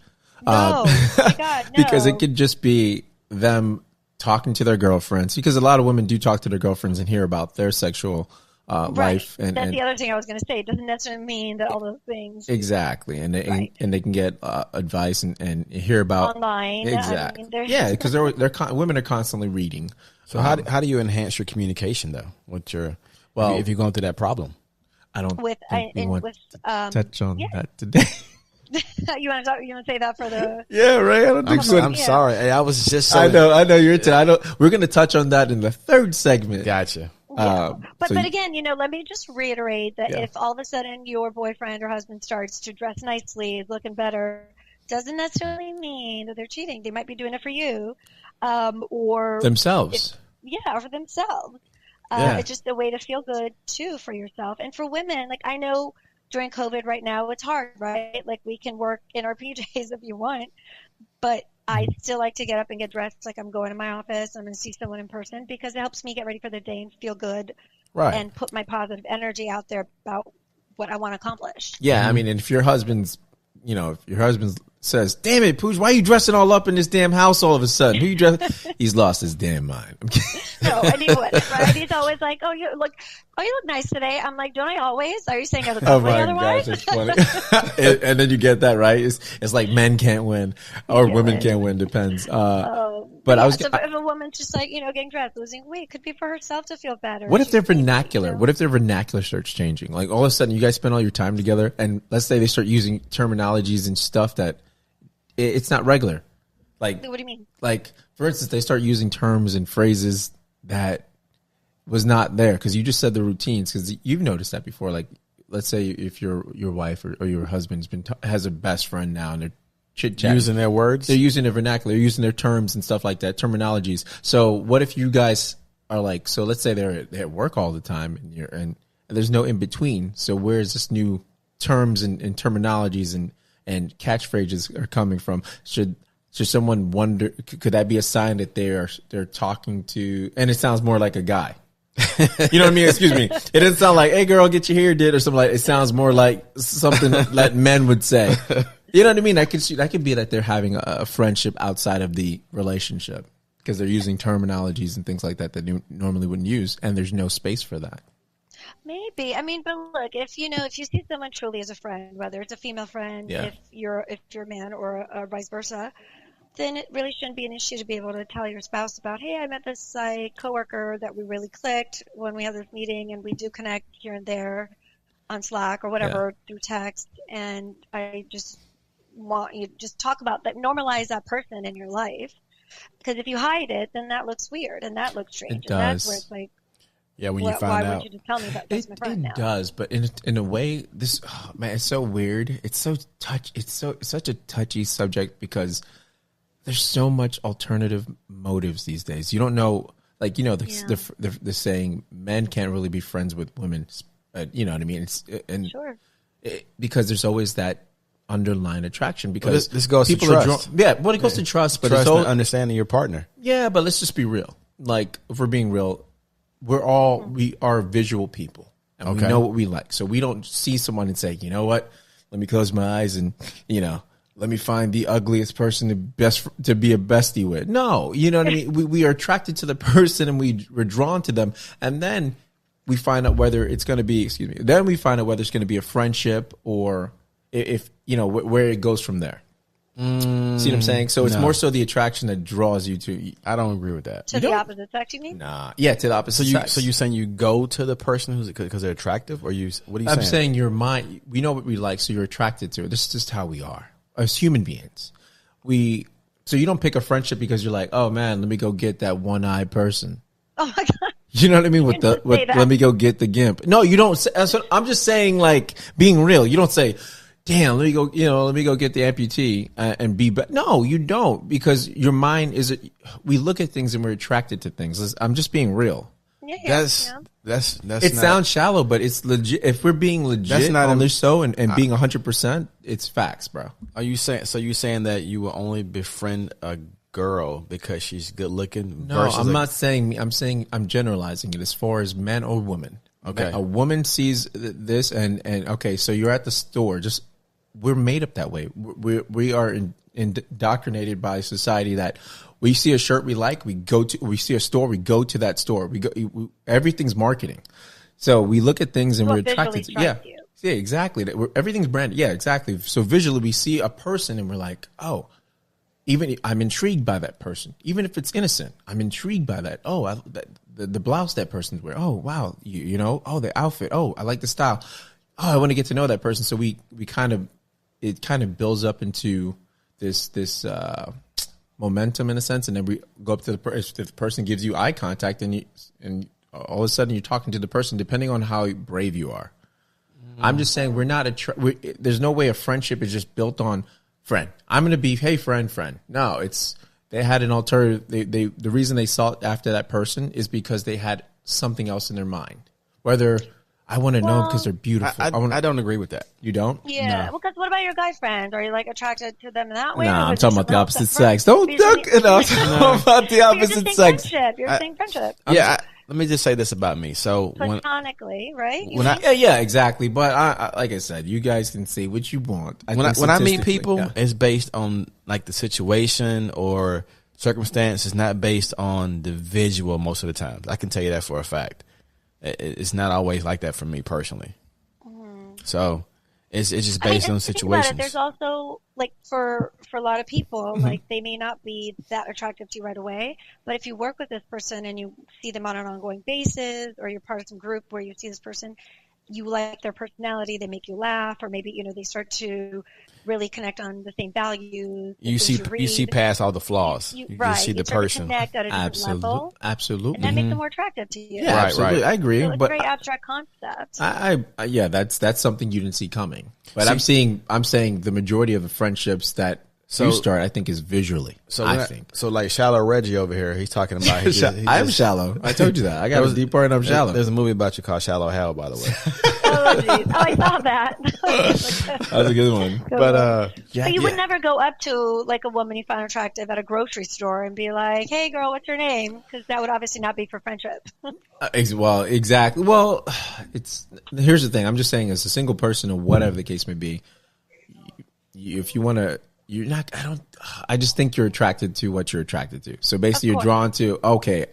No, oh my God, no. Because it could just be them talking to their girlfriends, because a lot of women do talk to their girlfriends and hear about their sexual life. And that's the other thing I was going to say. It doesn't necessarily mean that all those things. Exactly. And they can get advice and hear about online. Exactly. Because women are constantly reading. So how do you enhance your communication though with your if you're going through that problem? I don't think we want to touch on that today. You want to say that for the? Yeah, right. I don't think so. I'm sorry. I was just. I know you're into. We're going to touch on that in the third segment. Gotcha. Yeah. But again, let me just reiterate that if all of a sudden your boyfriend or husband starts to dress nicely, looking better, doesn't necessarily mean that they're cheating. They might be doing it for you, or themselves. Or for themselves. It's just a way to feel good too for yourself and for women. Like I know. During COVID right now, it's hard, right? Like we can work in our PJs if you want, but I still like to get up and get dressed like I'm going to my office. I'm going to see someone in person because it helps me get ready for the day and feel good and put my positive energy out there about what I want to accomplish. Yeah. I mean, and if your husband says, damn it, Pooch, why are you dressing all up in this damn house all of a sudden? Who you dressing? He's lost his damn mind. No, and he would, right? He's always like, oh, you look nice today. I'm like, don't I always? Are you saying I look ugly otherwise? Gosh, it's funny. and then you get that, right? It's like men can't win or women can't win, depends. But if a woman's just like, getting dressed, losing weight, it could be for herself to feel better. What if their vernacular? What if their vernacular starts changing? Like all of a sudden you guys spend all your time together and let's say they start using terminologies and stuff that it's not regular. Like, what do you mean? Like, for instance, they start using terms and phrases that was not there because you just said the routines. Because you've noticed that before. Like, let's say if your wife or your husband's has a best friend now and they're chit-chatting. Using their words? They're using their vernacular. They're using their terms and stuff like that, terminologies. So what if you guys are like, so let's say they're at work all the time and there's no in between. So where's this new terms and terminologies and and catchphrases are coming from. Should someone wonder, could that be a sign that they're talking to, and it sounds more like a guy. You know what I mean? Excuse me. It doesn't sound like, hey girl, get your hair did or something like, it sounds more like something that men would say. You know what I mean? That could be that they're having a friendship outside of the relationship because they're using terminologies and things like that you normally wouldn't use, and there's no space for that. Maybe. I mean, but look, if you see someone truly as a friend, whether it's a female friend, if you're a man or vice versa, then it really shouldn't be an issue to be able to tell your spouse about, hey, I met this coworker that we really clicked when we have this meeting, and we do connect here and there on Slack or whatever through text, and I just want you to just talk about that, normalize that person in your life, because if you hide it, then that looks weird and that looks strange. It does. And that's where it's like, when you find out. Why would you just tell me that that's my friend now? It does, but in a way, this man, it's so weird. It's so such a touchy subject because there's so much alternative motives these days. You don't know, like, the saying, men can't really be friends with women. You know what I mean? Because there's always that underlying attraction. Because this goes to trust. It goes to trust, but trust it's all and understanding your partner. Yeah, but let's just be real. Like, if we're being real, we are visual people, and we know what we like. So we don't see someone and say, you know what? Let me close my eyes and let me find the ugliest person to be a bestie with. No, you know what I mean? We are attracted to the person and we're drawn to them. And then we find out whether it's going to be, see what it's going to be a friendship or if where it goes from there. See what I'm saying? So it's more so the attraction that draws you to. I don't agree with that. To the opposite sex, you mean? Nah. Yeah, to the opposite sex. So you're saying you go to the person because they're attractive, or what are you saying? I'm saying your mind, we know what we like, so you're attracted to it. This is just how we are. As human beings, so you don't pick a friendship because you're like, oh man, let me go get that one-eyed person. Oh my god, you know what I mean? Let me go get the gimp. No, you don't. I'm just saying, like, being real. You don't say, damn, let me go get the amputee and be. No, you don't, because your mind we look at things and we're attracted to things. I'm just being real. That's it sounds shallow, but it's legit. If we're being legit on this show and being 100%, it's facts, bro. Are you saying that you will only befriend a girl because she's good looking? No, I'm not saying. I'm saying I'm generalizing it as far as man or woman. Okay, a woman sees this and okay, so you're at the store. We're made up that way. We are indoctrinated by society that. We see a shirt we like, we see a store, we go to that store. Everything's marketing. So we look at things and we're attracted to Yeah, exactly. Everything's branded. Yeah, exactly. So visually we see a person and we're like, oh, I'm intrigued by that person. Even if it's innocent, I'm intrigued by that. Oh, the blouse that person's wearing. Oh, wow. The outfit. Oh, I like the style. Oh, I want to get to know that person. So it kind of builds up into this momentum in a sense, and then we go up to the person. If the person gives you eye contact, and all of a sudden you're talking to the person, depending on how brave you are. I'm just saying we're not there's no way a friendship is just built on friend. I'm going to be, hey, friend. No, they had an alternative. The reason they sought after that person is because they had something else in their mind. Whether I want to know because they're beautiful. I don't agree with that. You don't? Yeah. No. Because what about your guy friends? Are you like attracted to them that way? No, I'm talking about the opposite sex. Don't duck it up. About the opposite sex. You're saying friendship. Yeah. Let me just say this about me. So platonically, right? Yeah, exactly. But I like I said, you guys can say what you want. When I meet people, it's based on like the situation or circumstance. It's not based on the visual most of the time. I can tell you that for a fact. It's not always like that for me personally. So it's just based on situations. There's also like for a lot of people, like they may not be that attractive to you right away, but if you work with this person and you see them on an ongoing basis, or you're part of some group where you see this person, you like their personality, they make you laugh, or maybe they start to really connect on the same values. You see past all the flaws. You see the person. Connect at a different level. Absolutely. And that makes them more attractive to you. Yeah, absolutely. I agree. So it's a very abstract concept. That's something you didn't see coming. But I'm saying the majority of the friendships that you start, I think, is visually. So like Shallow Reggie over here, he's talking about. I'm shallow. I told you that. I got a deep part and I'm shallow. There's a movie about you called Shallow Hell, by the way. geez. Oh, I saw that. That was a good one. But So you would never go up to like a woman you found attractive at a grocery store and be like, "Hey, girl, what's your name?" Because that would obviously not be for friendship. Well, exactly. Well, here's the thing. I'm just saying, as a single person or whatever the case may be, if you want to, you're not. I just think you're attracted to what you're attracted to. So basically, you're drawn to. Okay,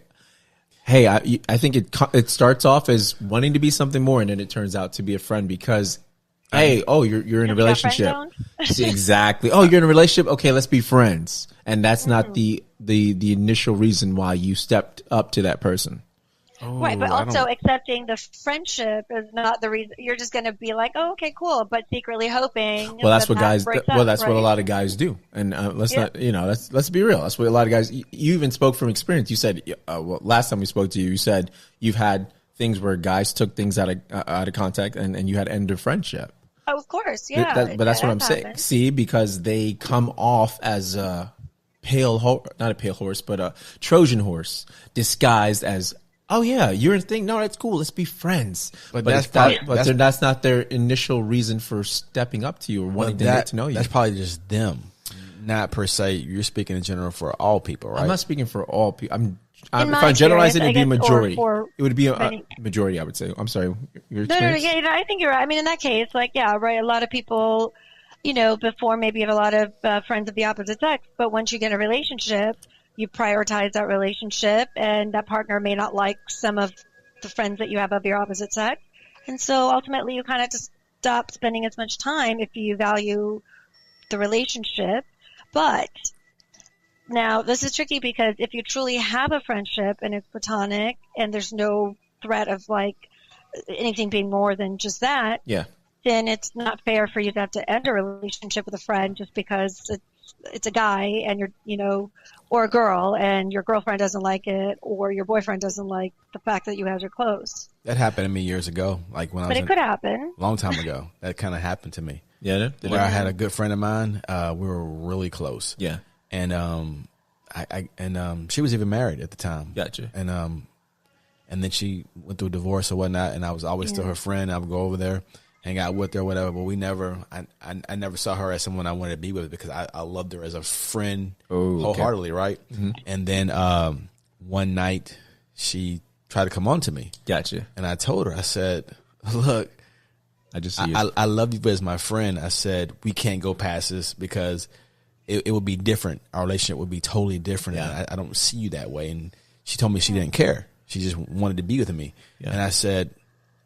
hey, I think it starts off as wanting to be something more, and then it turns out to be a friend because. Hey, you're in a relationship. See, exactly. Oh, you're in a relationship. Okay, let's be friends. And that's not the initial reason why you stepped up to that person. Right, but also accepting the friendship is not the reason. You're just going to be like, "Oh, okay, cool," but secretly hoping. Well, that's what guys. What a lot of guys do. And let's be real. That's what a lot of guys. You even spoke from experience. You said, last time we spoke to you, you said you've had things where guys took things out of contact and you had end of friendship. Oh, of course, yeah. But that's what I'm saying. See, because they come off as not a pale horse, but a Trojan horse disguised as, oh yeah, you're a thing. No, that's cool. Let's be friends. But that's not their initial reason for stepping up to you or wanting to get to know you. That's probably just them, not per se. You're speaking in general for all people, right? I'm not speaking for all people. If I generalize it, it'd be a majority. It would be a majority, I would say. I'm sorry. Your experience? No, I think you're right. I mean, in that case, right, a lot of people, before maybe you have a lot of friends of the opposite sex, but once you get a relationship, you prioritize that relationship, and that partner may not like some of the friends that you have of your opposite sex. And so ultimately, you kind of just stop spending as much time if you value the relationship. But now, this is tricky because if you truly have a friendship and it's platonic and there's no threat of like anything being more than just that, then it's not fair for you to have to end a relationship with a friend just because it's a guy and or a girl and your girlfriend doesn't like it or your boyfriend doesnent like the fact that you guys are close. That happened to me years ago, like when it could happen. A long time ago. That kind of happened to me. Yeah, where I had a good friend of mine. We were really close. Yeah, and she was even married at the time. Gotcha. And then she went through a divorce or whatnot, and I was always still her friend. I would go over there, hang out with her, or whatever. But we never, I never saw her as someone I wanted to be with because I loved her as a friend wholeheartedly, right? Mm-hmm. And then one night she tried to come on to me. Gotcha. And I told her, I said, look, I love you as my friend. I said, we can't go past this because it would be different. Our relationship would be totally different. Yeah. And I don't see you that way. And she told me she didn't care. She just wanted to be with me. Yeah. And I said,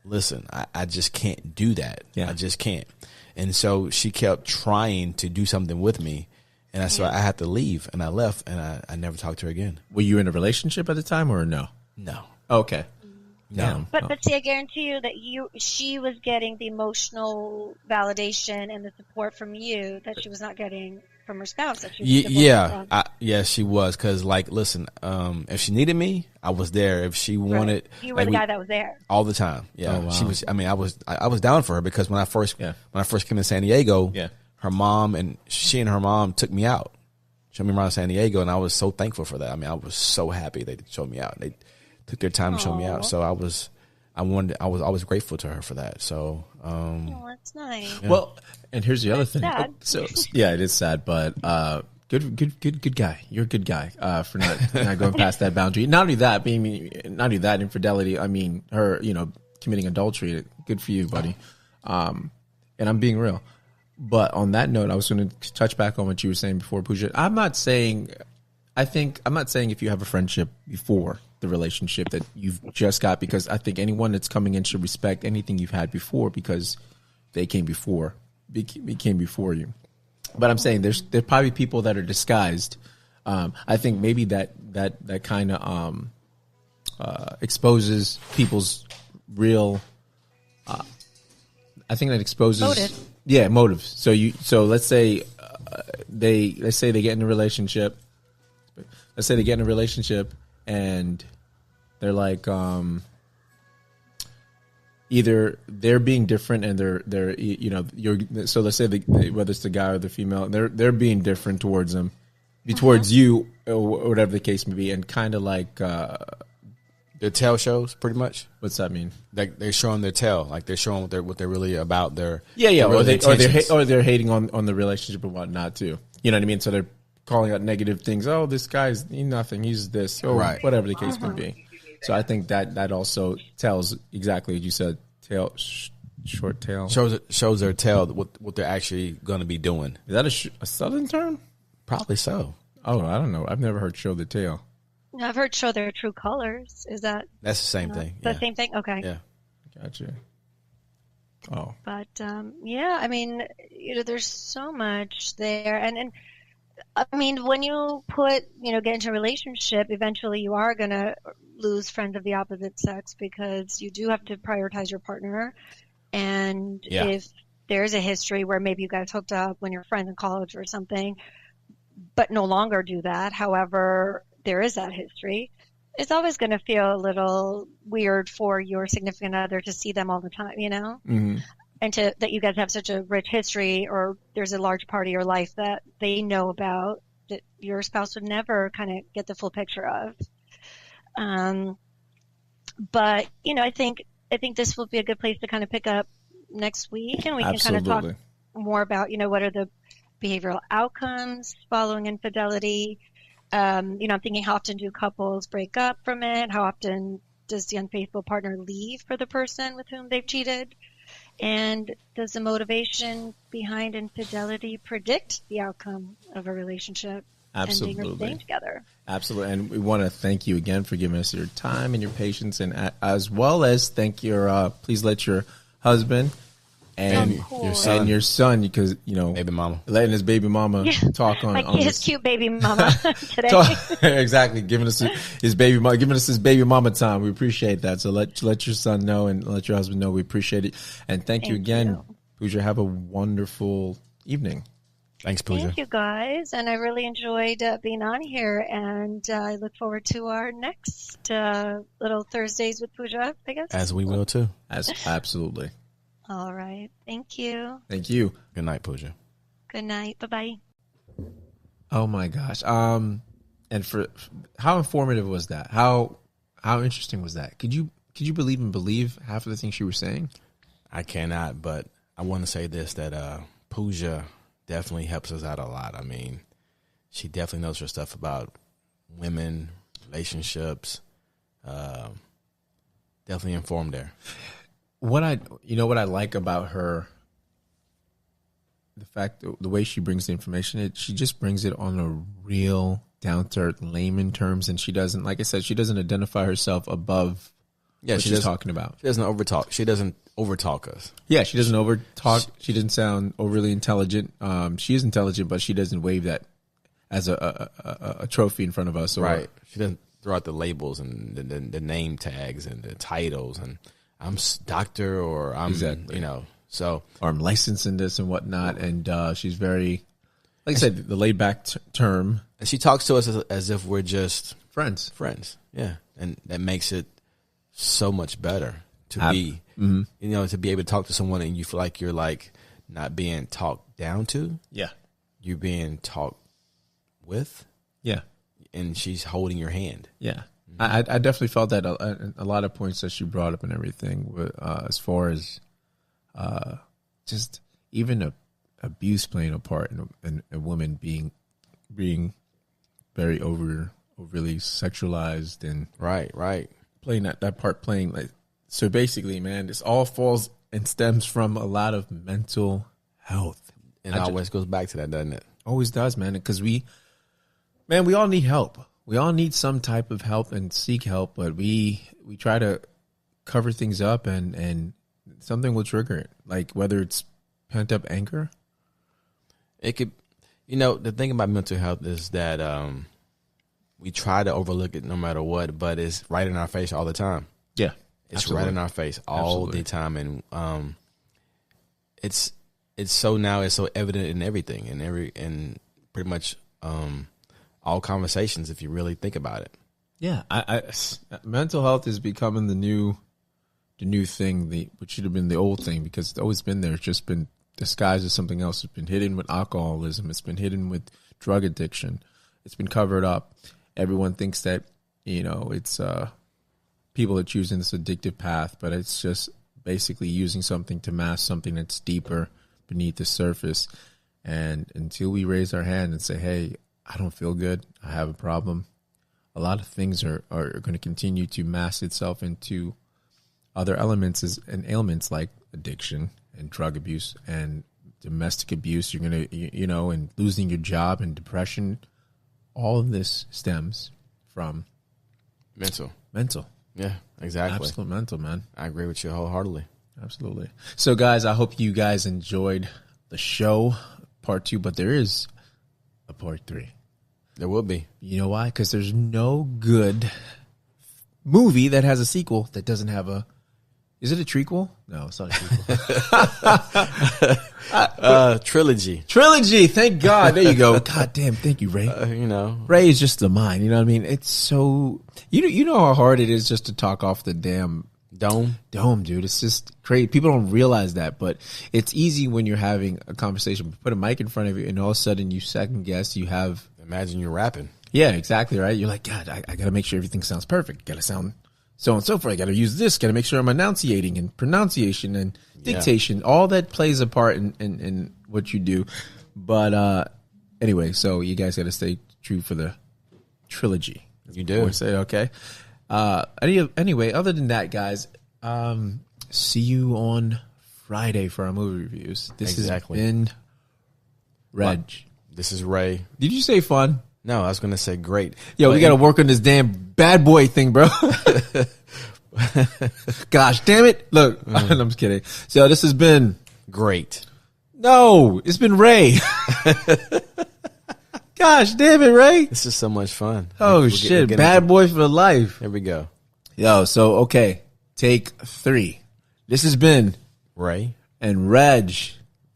listen, I just can't do that. Yeah. I just can't. And so she kept trying to do something with me. And so I had to leave. And I left. And I never talked to her again. Were you in a relationship at the time or no? No. Okay. No. But see, I guarantee you that she was getting the emotional validation and the support from you that she was not getting from her spouse. That She was. Because, listen, if she needed me, I was there. If she wanted, you were the guy that was there all the time. Yeah, wow. She was. I mean, I was down for her because when I first came to San Diego, her mom and her mom took me out, showed me around San Diego, and I was so thankful for that. I mean, I was so happy they showed me out. They took their time to show me out, so I was always grateful to her for that. So, that's nice. Yeah. Well, and here's the other thing. Sad. So, yeah, it is sad, but good guy. You're a good guy for not going past that boundary. Not only that, infidelity. I mean, her, committing adultery. Good for you, buddy. And I'm being real. But on that note, I was going to touch back on what you were saying before, Puja. I'm not saying if you have a friendship before the relationship that you've just got, because I think anyone that's coming in should respect anything you've had before because they became before you. But I'm saying there's probably people that are disguised. I think maybe that kind of exposes people's real. I think that exposes motive. So let's say they get in a relationship. Let's say they get in a relationship and they're like either they're being different and they're so let's say whether it's the guy or the female, they're being different towards them, towards you or whatever the case may be, and kind of like Their tail shows, pretty much. What's that mean? Like they're showing their tail, like they're showing what they're really about. Their or intentions. they're hating on the relationship and whatnot too. You know what I mean? So they're calling out negative things. Oh, this guy's nothing. He's this. Or Right. Whatever the case may be. So I think that also tells exactly what you said. Short tail shows their tail what they're actually going to be doing. Is that a Southern term? Probably so. Oh, I don't know. I've never heard show the tail. No, I've heard show their true colors. Is that That's the same thing? the same thing? Okay. Yeah. Gotcha. Oh, But yeah, I mean, there's so much there, and I mean, when you get into a relationship, eventually you are gonna lose friends of the opposite sex because you do have to prioritize your partner, and if there's a history where maybe you guys hooked up when you're friends in college or something, but no longer do that. However, there is that history. It's always going to feel a little weird for your significant other to see them all the time, Mm-hmm. and that you guys have such a rich history, or there's a large part of your life that they know about that your spouse would never kind of get the full picture of. But I think this will be a good place to kind of pick up next week, and we can kind of talk more about what are the behavioral outcomes following infidelity. I'm thinking, how often do couples break up from it? How often does the unfaithful partner leave for the person with whom they've cheated? And does the motivation behind infidelity predict the outcome of a relationship ending or staying together? Absolutely. And we want to thank you again for giving us your time and your patience, and as well as thank your, please let your husband and your son, because baby mama, letting his baby mama talk on his cute baby mama today. Exactly, giving us his baby mama time. We appreciate that. So let your son know and let your husband know we appreciate it. And thank you again, Puja. Have a wonderful evening. Thanks, Puja. Thank you, guys, and I really enjoyed being on here, and I look forward to our next little Thursdays with Puja, I guess. As we will too. Absolutely. All right. Thank you. Thank you. Good night, Puja. Good night. Bye-bye. Oh my gosh. And for how informative was that? How interesting was that? Could you believe half of the things she was saying? I cannot, but I want to say this, that Puja definitely helps us out a lot. I mean, she definitely knows her stuff about women, relationships. Definitely informed there. What I like about her, the way she brings the information, she just brings it on a real down to earth layman terms, and she doesn't, like I said, she doesn't identify herself above what she's talking about. She doesn't overtalk. She doesn't overtalk us. Yeah, she doesn't overtalk. She doesn't sound overly intelligent. She is intelligent, but she doesn't wave that as a trophy in front of us. Right. She doesn't throw out the labels and the name tags and the titles and I'm doctor or I'm, so. Or I'm licensed in this and whatnot. And she's very, like I said, the laid back term. And she talks to us as if we're just friends. Yeah. And that makes it so much better to be, to be able to talk to someone and you feel like you're like not being talked down to. Yeah. You're being talked with. Yeah. And she's holding your hand. Yeah. I definitely felt that a lot of points that she brought up and everything, as far as just even abuse playing a part in a woman being very overly sexualized and right playing that part, playing like, so basically, man, this all falls and stems from a lot of mental health. And it always goes back to that, doesn't it? Always does, man, because we all need help. We all need some type of help and seek help, but we try to cover things up and something will trigger it. Like whether it's pent up anger. It could, the thing about mental health is that we try to overlook it no matter what, but it's right in our face all the time. Yeah. It's right in our face all the time. And it's so evident in everything and pretty much all conversations, if you really think about it. Yeah, mental health is becoming the new thing, which should have been the old thing, because it's always been there. It's just been disguised as something else. It's been hidden with alcoholism. It's been hidden with drug addiction. It's been covered up. Everyone thinks that it's people are choosing this addictive path, but it's just basically using something to mask something that's deeper beneath the surface. And until we raise our hand and say, hey, I don't feel good, I have a problem, a lot of things are going to continue to mask itself into other elements and ailments like addiction and drug abuse and domestic abuse. You're going to, and losing your job and depression. All of this stems from mental. Yeah, exactly. Absolute mental, man. I agree with you wholeheartedly. Absolutely. So, guys, I hope you guys enjoyed the show, part 2, but there is a part 3. There will be. You know why? Because there's no good movie that has a sequel that doesn't have a... Is it a trequel? No, it's not a trequel. Trilogy. Thank God. There you go. God damn. Thank you, Ray. Ray is just the mind. You know what I mean? It's so... You know how hard it is just to talk off the damn... Dome, dude. It's just crazy. People don't realize that, but it's easy when you're having a conversation. Put a mic in front of you, and all of a sudden you second guess. You have... Imagine you're rapping. Yeah, exactly, right? You're like, God, I got to make sure everything sounds perfect. Got to sound so and so forth. I got to use this. Got to make sure I'm enunciating and pronunciation and dictation. Yeah. All that plays a part in what you do. But anyway, so you guys got to stay true for the trilogy. You do. Say okay. Anyway, other than that, guys, see you on Friday for our movie reviews. This has been Reg. This is Ray. Did you say fun? No, I was going to say great. Yo, we got to work on this damn bad boy thing, bro. Gosh, damn it. Look, I'm just kidding. So this has been great. No, it's been Ray. Gosh, damn it, Ray. This is so much fun. Oh, shit. Bad boy for life. Here we go. Yo, so, okay. Take 3. This has been Ray and Reg.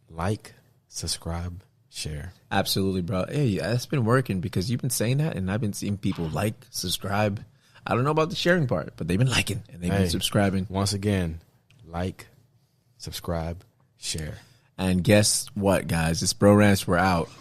Like, subscribe, share. Absolutely, bro. Hey, that's been working because you've been saying that, and I've been seeing people like, subscribe. I don't know about the sharing part, but they've been liking and they've been subscribing. Once again, like, subscribe, share. And guess what, guys? It's Bro-RantZ. We're out.